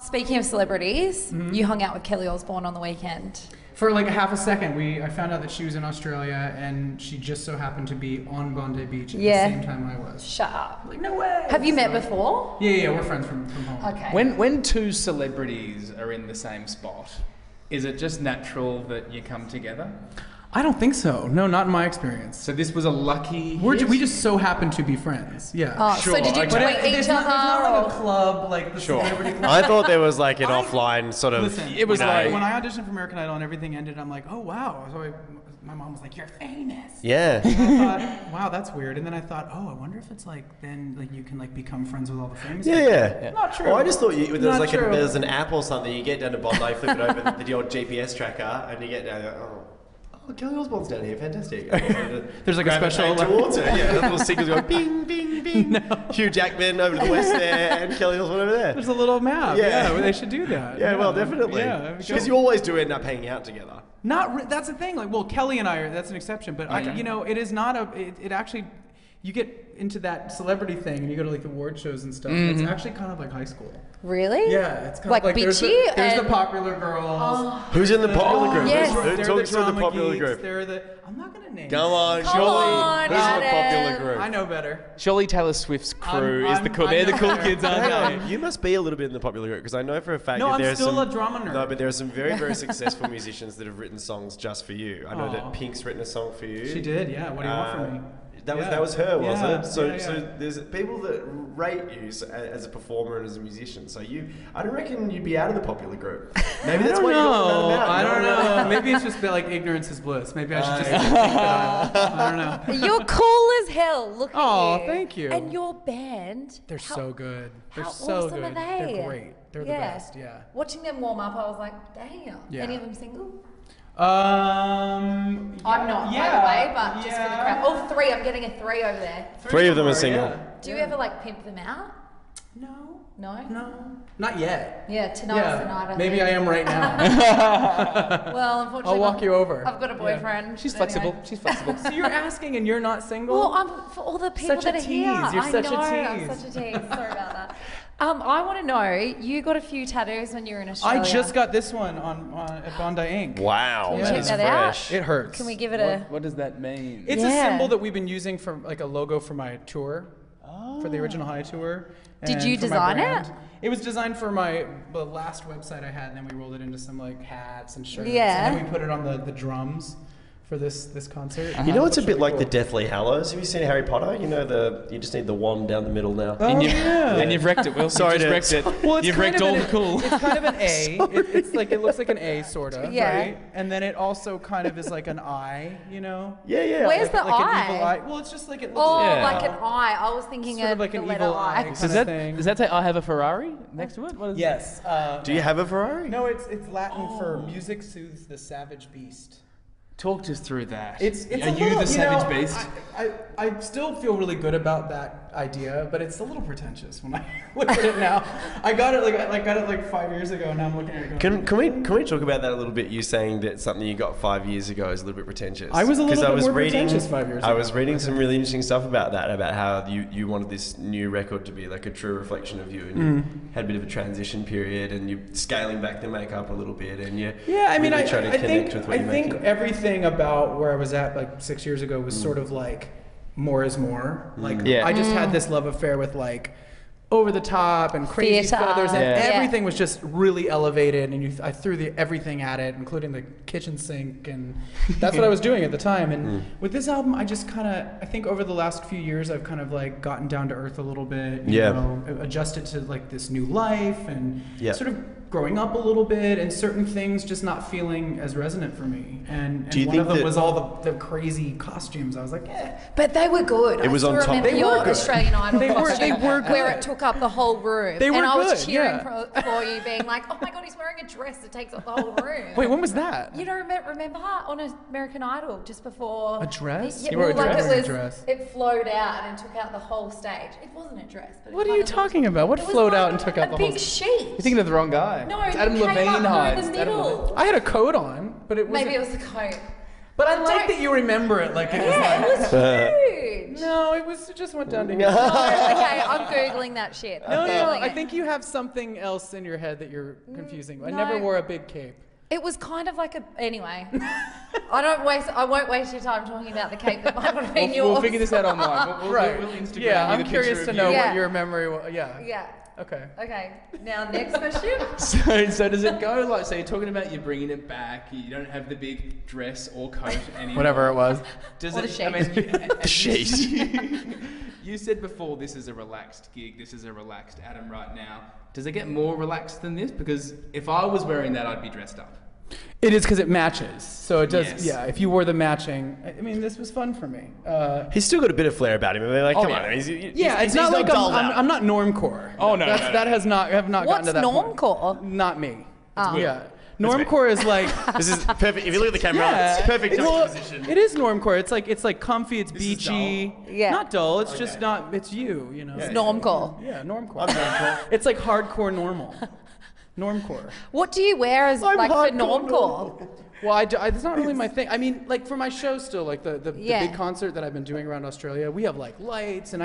Speaking of celebrities, you hung out with Kelly Osbourne on the weekend. For like a half a second, I found out that she was in Australia, and she just so happened to be on Bondi Beach at the same time I was. Shut up. Like, no way. Have you met before? Yeah, we're friends from home. Okay. When two celebrities are in the same spot, is it just natural that you come together? I don't think so. No, not in my experience. So this was a lucky We just so happen to be friends. Yeah. Oh, Sure, so did you okay. tweet each There's not other? like a club, like the celebrity club. I thought there was like an offline sort of. Listen, It was like- when I auditioned for American Idol and everything ended, I'm like, oh wow. So my mom was like, you're famous. Yeah. And I thought, wow, that's weird. And then I thought, oh, I wonder if it's like then like you can like become friends with all the famous people. Yeah. Not true. Well, I just thought there was Not like true. there's an app or something. You get down to Bondi, flip it over the old GPS tracker, and you get down there. Oh, Kelly Osbourne's down here. Fantastic. There's like a special towards her. Yeah, the little signals go bing, bing, bing. Hugh Jackman over to the west there, and Kelly Osbourne over there. There's a little map. Yeah. Yeah, they should do that. Yeah, well, definitely. Yeah, Because you always do end up hanging out together. That's the thing. Like, well, Kelly and I that's an exception, but it is not it actually. You get into that celebrity thing and you go to like the award shows and stuff. It's actually kind of like high school. Really? Yeah, it's kind Like of like there's bitchy the and- popular girls. Who's in the popular group? yes. Who They're talks the to the drama popular geeks, group? They're the. I'm not gonna name. Come on, Come surely. on, Who's in the popular Adam. group? I know better. Surely Taylor Swift's crew is the cool. I'm They're the not cool there. kids, Hang aren't on, they? you must be a little bit in the popular group because I know for a fact No, that I'm there's still some a drama nerd. No, but there are some very, very successful musicians that have written songs just for you. I know Aw. that Pink's written a song for you. She did. Yeah. What do you want from me? That was her, wasn't Yeah, it? So yeah. so there's people that rate you as a performer and as a musician. So I don't reckon you'd be out of the popular group. Maybe that's why you got found out. I don't You know. Maybe it's just like ignorance is bliss. Maybe I should just think that I don't know. You're cool as hell. Look at you. Oh, thank you. And your band. They're so good. They're How so awesome good. are they? They're great. They're the best. Yeah. Watching them warm up, I was like, damn. Yeah. Any of them single? I'm I'm not, by the way, but just for the crowd. Oh, three. I'm getting a 3 over there. Three of them are single. Yeah. Do you ever like pimp them out? No. No? Not yet. Yeah, tonight's the night. Maybe I am right now. Well, unfortunately, I'll walk you over. I've got a boyfriend. She's but flexible. anyway. She's flexible. So you're asking and you're not single? Well, I'm for all the people Such a that are here. tease. You're I such a know, I'm tease. such a tease. Sorry about that. I want to know. You got a few tattoos when you were in Australia. I just got this one on at Bondi Inc. Wow. Can we Yeah. check It's that fresh. It out? hurts. Can we give it a? What does that mean? It's a Yeah. symbol that we've been using for like a logo for my tour, for the original High tour. Did and you for my design brand. it? It was designed for the last website I had, and then we rolled it into some like hats and shirts. Yeah. And then we put it on the drums for this concert. You know, it's a Looks bit really like cool. the Deathly Hallows. Have you seen Harry Potter? You know you just need the wand down the middle now. Oh, And you've, yeah. and you've wrecked it, Will. Sorry You've to- just wrecked it. Well, it's You've kind wrecked of all an- the cool. It's kind of an A. It's like it looks like an A, sort of, Yeah. right? And then it also kind of is like an I, you know? Yeah. Where's the like an evil eye? eye. Well, it's just like it looks Oh, Yeah. like an eye. I was thinking Sort of of like the an letter evil I. eye. Does kind that, of thing. does that say I have a Ferrari next to it? What is Yes. Do you have a Ferrari? No, it's Latin for music soothes the savage beast. Talk us through that. It's Are a you little, the savage know, beast? I still feel really good about that idea, but it's a little pretentious when I look at it now. I got it like 5 years ago, and now I'm looking at it going. Can we talk about that a little bit? You saying that something you got 5 years ago is a little bit pretentious. I was a little 'Cause bit more pretentious 5 years I ago. was reading some really interesting stuff about that, about how you wanted this new record to be like a true reflection of you, and you had a bit of a transition period, and you're scaling back the makeup a little bit, and you Yeah, I mean, really I try to think connect with what I you're think making. everything about where I was at like 6 years ago was sort of like more is more. Like Yeah. I just had this love affair with like over the top and crazy Theatre. feathers, and Yeah. everything was just really elevated. And I threw everything at it, including the kitchen sink, and that's what I was doing at the time. And with this album, I just I think over the last few years, I've kind of like gotten down to earth a little bit. You Yeah. know, adjusted to like this new life, and Yeah. sort of growing up a little bit, and certain things just not feeling as resonant for me. And Do you one think of them that- was all the crazy costumes. I was like, eh. But they were good. It was I on still top- remember They your were good. Australian Idol They were costume good. where it took up the whole room. They were and I was good, cheering yeah. for you, being like, "Oh my god, he's wearing a dress that takes up the whole room." Wait, when was that? You don't remember on American Idol just before A dress? Yeah, You wore a well, like dress? it was, A dress. it flowed out and took out the whole stage. It wasn't a dress. But it What are kind you of talking looked- about? What it was flowed like out and took out the a whole big stage? sheet. You're thinking of the wrong guy. No, it's it Adam came Levine up through hides. the Adam middle. Levine. I had a coat on, but it was Maybe it was the coat. But I like that you remember it like it was Yeah, like. it was huge. No, it just went down to here. No, okay, I'm Googling that shit. No, I'm no, Googling I it. think you have something else in your head that you're confusing. I no. never wore a big cape. It was kind of like a. Anyway, I won't waste your time talking about the cape that might not have been yours. We'll figure this out online. We'll Instagram Yeah, you I'm the curious picture to of know you. Yeah. what your memory was. Yeah. Yeah. Okay. Okay. Now next question. So does it go like, so you're talking about you bringing it back, you don't have the big dress or coat anymore. Whatever it was. Does Or it, the sheet. I mean, The sheet. you said before this is a relaxed gig, this is a relaxed Adam right now. Does it get more relaxed than this? Because if I was wearing that, I'd be dressed up. It is because it matches. So it does. Yes. Yeah. If you wore the matching, I mean, this was fun for me. He's still got a bit of flair about him. I mean, like, come yeah. on. Yeah, it's not like I'm not normcore. Oh, no, That's, no, no. that has not. Have not What's gotten to that point. normcore? Not me. Oh. Yeah. Normcore is like. This is perfect. If you look at the camera, Yeah, it's perfect well, juxtaposition. it is normcore. It's like comfy. It's This is beachy. Yeah. Not dull. It's just not. It's you. You know. It's normcore. Yeah, normcore. I'm normcore. It's like hardcore normal. Normcore. What do you wear as I'm like for hardcore normcore? normal. Well, it's not really my thing. I mean, like for my show still, like the Yeah. big concert that I've been doing around Australia, we have like lights and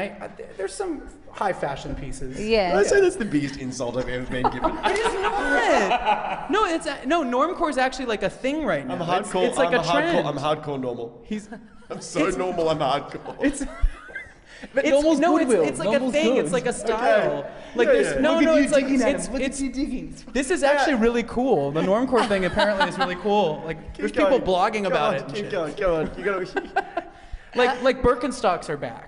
there's some high fashion pieces. Yeah. I'd say that's the biggest insult I've ever been given. It is not. No, normcore is actually like a thing right now. I'm hardcore. It's like I'm a trend. I'm hardcore normal. He's. I'm so normal. I'm hardcore. It's. But It's, normal's no, goodwill. it's like Normal's a thing. good. It's like a style. Okay. Like Yeah, there's yeah. no, Look no. at you It's like digging, Adam. it's. Look it's at you digging. This is actually really cool. The normcore thing apparently is really cool. Like there's people blogging about it. And Keep shit. going. Go on. You gotta. Like Birkenstocks are back.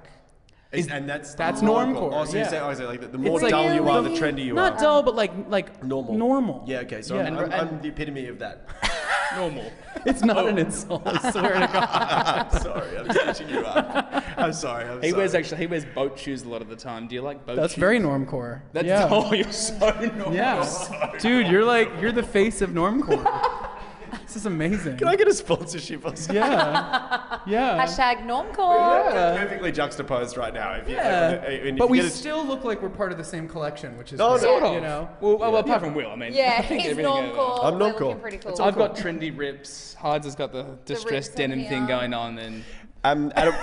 And that's normcore, Oh, so yeah. you say like the more It's like- dull you are, the Really? trendy you Not are. dull, but like Normal. Normal. Yeah. Okay. So Yeah. I'm the epitome of that. Normal. It's not an insult. I swear to God. I'm sorry. I'm stitching you up. I'm sorry. He wears boat shoes a lot of the time. Do you like boat That's shoes? very normcore. That's yeah. oh, you're so normal. Yeah. Dude, you're the face of normcore. This is amazing. Can I get a sponsorship or something? Yeah. Yeah. Hashtag normcore. Yeah. Perfectly juxtaposed right now. If you, Yeah. if But you we get a- still look like we're part of the same collection, which is No, great, sort you know. Well, apart from Will, I mean. Yeah, I think he's everything goes well. normcore. I'm We're normcore. looking pretty cool. I've got trendy rips. Hyde's has got the distressed rips on denim here. thing going on, and Adam,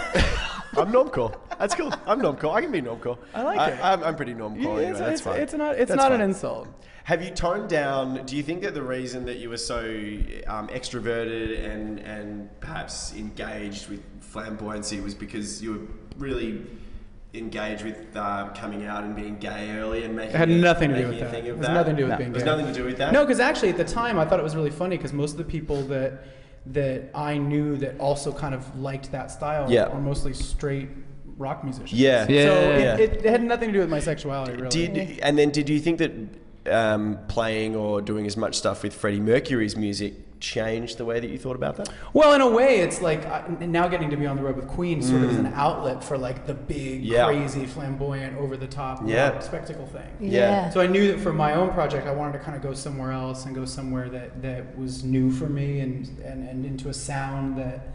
I'm normcore. That's cool. I'm normcore. I can be normcore. I like it. I'm pretty normcore. Anyway. That's fine. It's That's not an fine. insult. Have you toned down? Do you think that the reason that you were so extroverted and perhaps engaged with flamboyancy was because you were really engaged with coming out and being gay early and making It had nothing to do making with a that. thing It of has that? nothing to do with being There's gay. nothing to do with that. No, because actually at the time I thought it was really funny because most of the people that I knew that also kind of liked that style Yeah. are mostly straight rock musicians. Yeah. Yeah. So Yeah. it had nothing to do with my sexuality, really. Did you think that playing or doing as much stuff with Freddie Mercury's music changed the way that you thought about that? Well, in a way, it's like now getting to be on the road with Queen sort of is an outlet for like the big, Yeah. crazy, flamboyant, over-the-top Yeah. rock spectacle thing. Yeah. So I knew that for my own project, I wanted to kind of go somewhere else and go somewhere that was new for me and into a sound that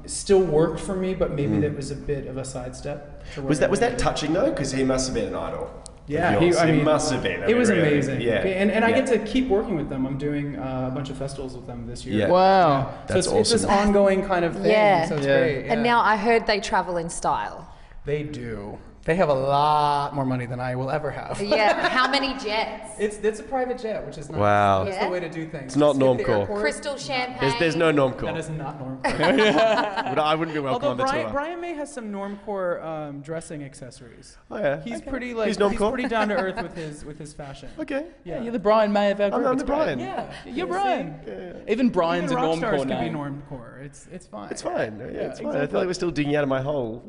still worked for me, but maybe that was a bit of a sidestep. To Was where that I wanted to touching though? Because he must have been an idol. Yeah, of yours. I He mean, must have been. I It mean, was really. amazing. Yeah. And I Yeah. get to keep working with them. I'm doing a bunch of festivals with them this year. Yeah. wow. So That's it's this awesome. ongoing kind of thing. Yeah. So it's Yeah. great. And yeah. now I heard they travel in style. They do. They have a lot more money than I will ever have. Yeah. How many jets? It's a private jet, which is nice. Wow. That's Yeah. the way to do things. It's not Just hit the normcore. airport. Crystal champagne. There's no That normcore. is not normcore. I wouldn't be welcome Although on the tour. Brian May has some normcore dressing accessories. Oh yeah. He's Okay. pretty like He's normcore. pretty down to earth with his fashion. Okay. Yeah. You're the Brian May of our group. I'm It's the great. Brian. Yeah. You're See? Brian. Yeah. Even Brian's Even a rock stars normcore can be name. normcore. It's fine. It's fine. Yeah, it's fine. I exactly. feel like we're still digging out of my hole.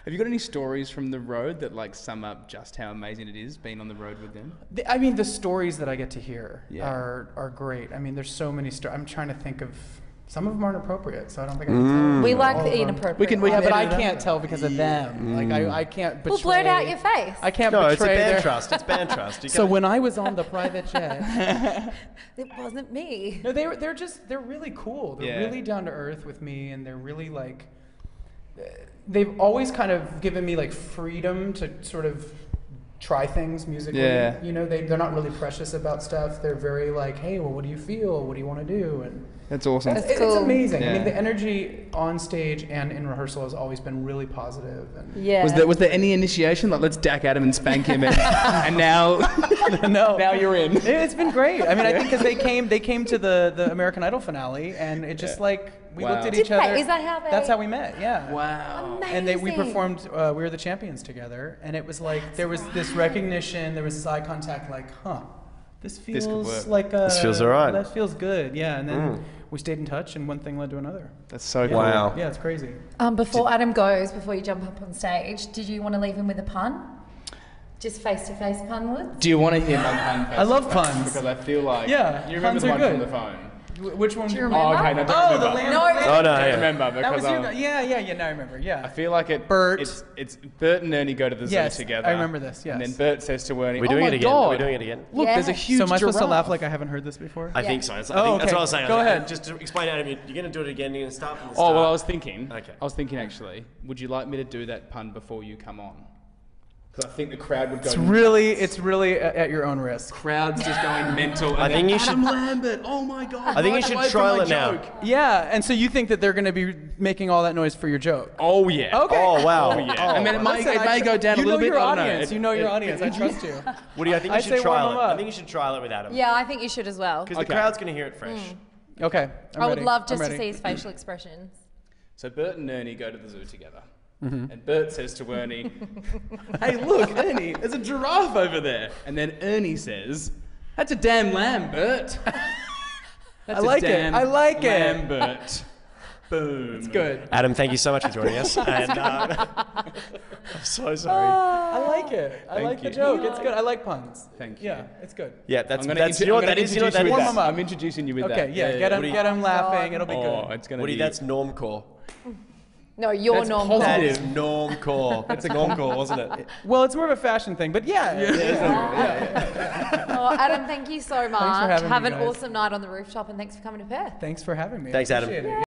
Have you got any stories from the road that like sum up just how amazing it is being on the road with them? I mean, the stories that I get to hear Yeah. are great. I mean, there's so many stories. I'm trying to think of. Some of them aren't appropriate, so I don't think I can tell. We all like of the them. inappropriate. We Yeah, can but I edit it can't out. tell because of them. Like I can't betray. Well, blurt out your face. I can't No, it's a betray band their. trust. It's band trust. You So gotta- when I was on the private jet, It wasn't me. no, they're really cool. They're Yeah. really down to earth with me, and they're really like. They've always kind of given me like freedom to sort of try things musically. Yeah. You know, they're not really precious about stuff. They're very like, hey, well, what do you feel? What do you want to do? And That's awesome. That's it's cool. amazing. I Yeah. mean, the energy on stage and in rehearsal has always been really positive. And Yeah. Was there any initiation? Like, let's dack Adam and spank him, and now no, now you're in. it's been great. I mean, I think because they came to the American Idol finale, and it just like we Wow. looked at Did each they? other. Is that how they? That's how we met. Yeah. Wow. And we Amazing. performed. We were the champions together, and it was like there was this recognition, there was this eye contact, like, this could feels work. like This feels alright. That feels good, yeah. And then we stayed in touch, and one thing led to another. That's so cool. Wow. Yeah, it's crazy. Before Adam goes, before you jump up on stage, did you want to leave him with a pun? Just face-to-face pun with? Do you want to hear my pun? I love puns. Because I feel like Yeah, you remember puns the are one good. from the phone. Which one? Do you Oh, remember? okay, no, don't Oh, the remember. lamb. No, Oh no, Don't yeah. remember That because was your. Yeah. Now I remember. I Yeah. feel like it. Bert. It's Bert and Ernie go to the zoo Yes, together. I remember this, yes. And then Bert says to Ernie, We're doing "Oh it my again. God, We're doing it again. Look, there's a Yeah. huge So am I supposed to giraffe." laugh like I haven't heard this before? I Yeah. think so. That's, Oh, I think that's okay. what I was saying. Go ahead. Just to explain, Adam, you're going to do it again. You're going to start from the Oh start. well, I was thinking. Okay. I was thinking actually. Would you like me to do that pun before you come on? Because I think the crowd would go. It's really at your own risk. Crowd's just going mental. And I think then, you should- Adam Lambert. Oh my God. I think you right should away from trial my it now. joke. Yeah, and so you think that they're going to be making all that noise for your joke? Oh yeah. Okay. Oh wow. Oh yeah. I mean, it may go down you a little know bit. your I don't know. audience. You know your audience. I trust you. Woody, I think I you say should trial warm it. 'em I up. think you should trial it with Adam. Yeah, I think you should as well. Because Okay. the crowd's going to hear it fresh. Okay, I'm I would ready. love I'm just to ready. see his facial expressions. So Bert and Ernie go to the zoo together. Mm-hmm. And Bert says to Ernie, "Hey, look, Ernie, there's a giraffe over there." And then Ernie says, "That's a damn lamb, Bert." That's I like a it. damn I like it. lamb, Bert. Boom. It's good. Adam, thank you so much for joining us. And I'm so sorry. I like it. I Thank like the you. joke. It's good. I like puns. Thank you. Yeah, it's good. Yeah, that's I'm gonna you know what that is. You know what that introduce you with is. that. I'm introducing you with that. Okay, yeah, get Woody. him laughing. It'll be Oh, good. it's gonna Woody, be. that's normcore. No, you're That's normal. That positive. is normcore. It's a normcore, wasn't it? Well, it's more of a fashion thing, but yeah. Oh, Adam, thank you so much. having me, Have an guys. awesome night on the rooftop, and thanks for coming to Perth. Thanks for having me. Thanks, Adam. Appreciate it.